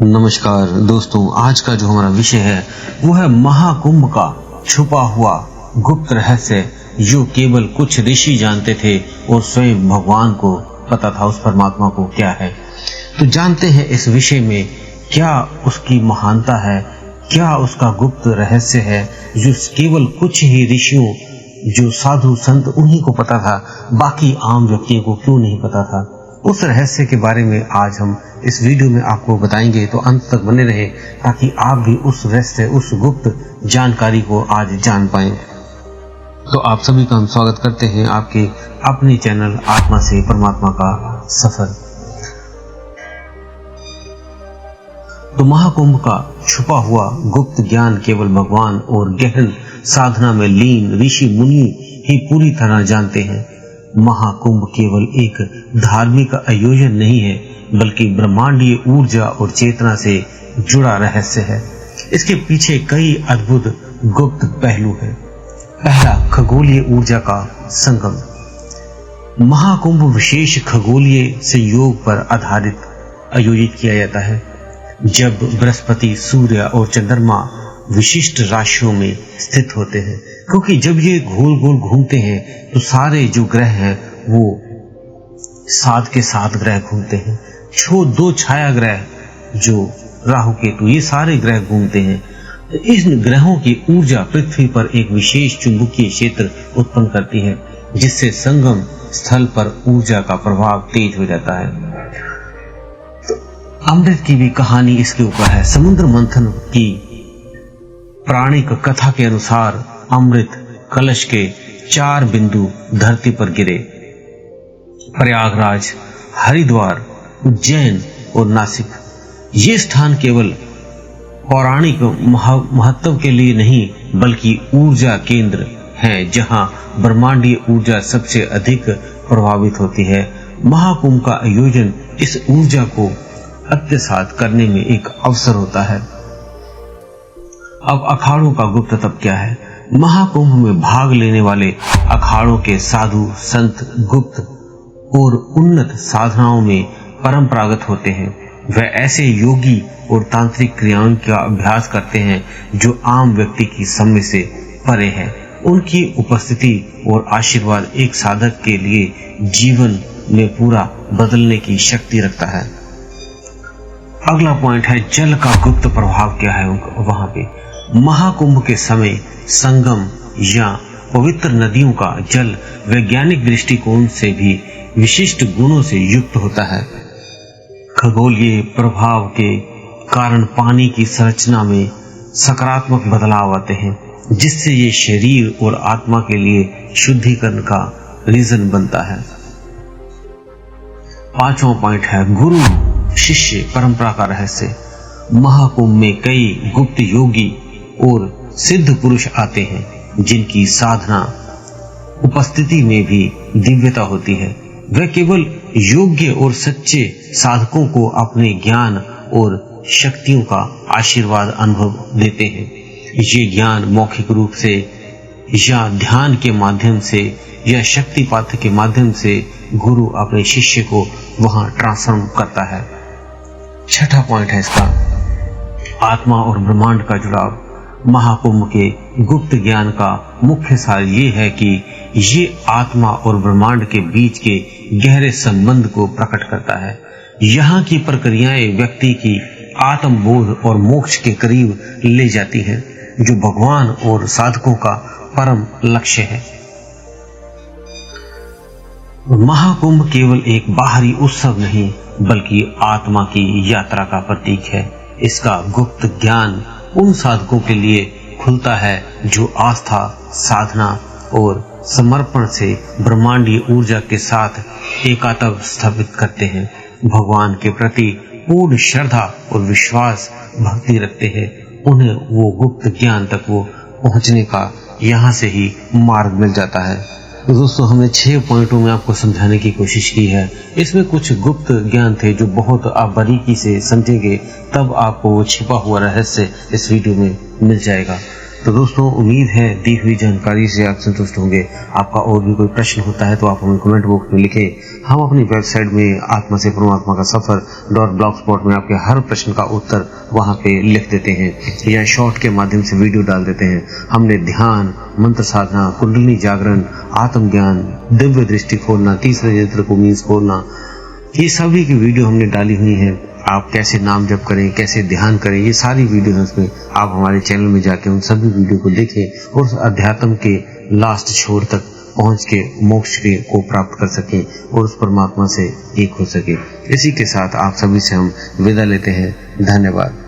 नमस्कार दोस्तों, आज का जो हमारा विषय है वो है महाकुंभ का छुपा हुआ गुप्त रहस्य, जो केवल कुछ ऋषि जानते थे और स्वयं भगवान को पता था उस परमात्मा को क्या है। तो जानते हैं इस विषय में क्या उसकी महानता है, क्या उसका गुप्त रहस्य है जो केवल कुछ ही ऋषियों, जो साधु संत, उन्हीं को पता था, बाकी आम व्यक्तियों को क्यों नहीं पता था। उस रहस्य के बारे में आज हम इस वीडियो में आपको बताएंगे, तो अंत तक बने रहे ताकि आप भी उस रहस्य, उस गुप्त जानकारी को आज जान पाएं। तो आप सभी का हम स्वागत करते हैं आपके अपने चैनल आत्मा से परमात्मा का सफर। तो महाकुंभ का छुपा हुआ गुप्त ज्ञान केवल भगवान और गहन साधना में लीन ऋषि मुनि ही पूरी तरह जानते हैं। महाकुंभ केवल एक धार्मिक आयोजन नहीं है, बल्कि ब्रह्मांडीय ऊर्जा और चेतना से जुड़ा रहस्य है। इसके पीछे कई अद्भुत गुप्त पहलू हैं। पहला, खगोलीय ऊर्जा का संगम। महाकुंभ विशेष खगोलीय संयोग पर आधारित आयोजित किया जाता है, जब बृहस्पति, सूर्य और चंद्रमा विशिष्ट राशियों में स्थित होते हैं। क्योंकि जब ये गोल गोल घूमते हैं तो सारे जो ग्रह हैं वो 7 के 7 ग्रह घूमते हैं। दो छाया ग्रह जो राहु केतु, ये सारे ग्रह घूमते हैं। तो इन ग्रहों की ऊर्जा पृथ्वी पर एक विशेष चुंबकीय क्षेत्र उत्पन्न करती है, जिससे संगम स्थल पर ऊर्जा का प्रभाव तेज हो जाता है। तो अमृत की भी कहानी इसके ऊपर है। समुद्र मंथन की पौराणिक कथा के अनुसार अमृत कलश के 4 बिंदु धरती पर गिरे। प्रयागराज, हरिद्वार, उज्जैन और नासिक, ये स्थान केवल पौराणिक महत्व के लिए नहीं, बल्कि ऊर्जा केंद्र हैं, जहां ब्रह्मांडीय ऊर्जा सबसे अधिक प्रभावित होती है। महाकुंभ का आयोजन इस ऊर्जा को आत्मसात करने में एक अवसर होता है। अब अखाड़ों का गुप्त तत्व क्या है? महाकुंभ में भाग लेने वाले अखाड़ों के साधु संत गुप्त और उन्नत साधनाओं में परंपरागत होते हैं। वे ऐसे योगी और तांत्रिक क्रियाओं का अभ्यास करते हैं जो आम व्यक्ति की समझ से परे है। उनकी उपस्थिति और आशीर्वाद एक साधक के लिए जीवन में पूरा बदलने की शक्ति रखता है। अगला पॉइंट है, जल का गुप्त प्रभाव क्या है वहां पे। महाकुंभ के समय संगम या पवित्र नदियों का जल वैज्ञानिक दृष्टिकोण से भी विशिष्ट गुणों से युक्त होता है। खगोलीय प्रभाव के कारण पानी की संरचना में सकारात्मक बदलाव आते हैं, जिससे ये शरीर और आत्मा के लिए शुद्धिकरण का रीजन बनता है। 5वां पॉइंट है, गुरु शिष्य परंपरा का रहस्य। महाकुंभ में कई गुप्त योगी और सिद्ध पुरुष आते हैं, जिनकी साधना उपस्थिति में भी दिव्यता होती है। वे केवल योग्य और सच्चे साधकों को अपने ज्ञान और शक्तियों का आशीर्वाद अनुभव देते हैं। ये ज्ञान मौखिक रूप से या ध्यान के माध्यम से या शक्तिपात के माध्यम से गुरु अपने शिष्य को वहां ट्रांसफॉर्म करता है। 6वां पॉइंट है इसका, आत्मा और ब्रह्मांड का जुड़ाव। महाकुंभ के गुप्त ज्ञान का मुख्य सार ये है कि ये आत्मा और ब्रह्मांड के बीच के गहरे संबंध को प्रकट करता है। यहाँ की प्रक्रियाएं व्यक्ति की आत्मबोध और मोक्ष के करीब ले जाती हैं, जो भगवान और साधकों का परम लक्ष्य है। महाकुंभ केवल एक बाहरी उत्सव नहीं, बल्कि आत्मा की यात्रा का प्रतीक है। इसका गुप्त ज्ञान उन साधकों के लिए खुलता है जो आस्था, साधना और समर्पण से ब्रह्मांडीय ऊर्जा के साथ एकात्म स्थापित करते हैं, भगवान के प्रति पूर्ण श्रद्धा और विश्वास भक्ति रखते हैं। उन्हें वो गुप्त ज्ञान तक वो पहुंचने का यहाँ से ही मार्ग मिल जाता है। तो दोस्तों, हमने 6 पॉइंटों में आपको समझाने की कोशिश की है। इसमें कुछ गुप्त ज्ञान थे जो बहुत आप बारीकी से समझेंगे, तब आपको वो छिपा हुआ रहस्य इस वीडियो में मिल जाएगा। तो दोस्तों, उम्मीद है दी हुई जानकारी से आप संतुष्ट होंगे। आपका और भी कोई प्रश्न होता है तो आप हमें कमेंट बॉक्स में लिखें। हम अपनी वेबसाइट में आत्मा से परमात्मा का सफर .blogspot में आपके हर प्रश्न का उत्तर वहां पे लिख देते हैं या शॉर्ट के माध्यम से वीडियो डाल देते हैं। हमने ध्यान, मंत्र साधना, कुंडलिनी जागरण, आत्मज्ञान, दिव्य दृष्टि खोलना, तीसरे नेत्र को मींस खोलना, ये सभी की वीडियो हमने डाली हुई है। आप कैसे नाम जप करें, कैसे ध्यान करें, ये सारी वीडियो उसमें आप हमारे चैनल में जाके उन सभी वीडियो को देखें और उस अध्यात्म के लास्ट छोर तक पहुंच के मोक्ष को प्राप्त कर सकें और उस परमात्मा से एक हो सके। इसी के साथ आप सभी से हम विदा लेते हैं। धन्यवाद।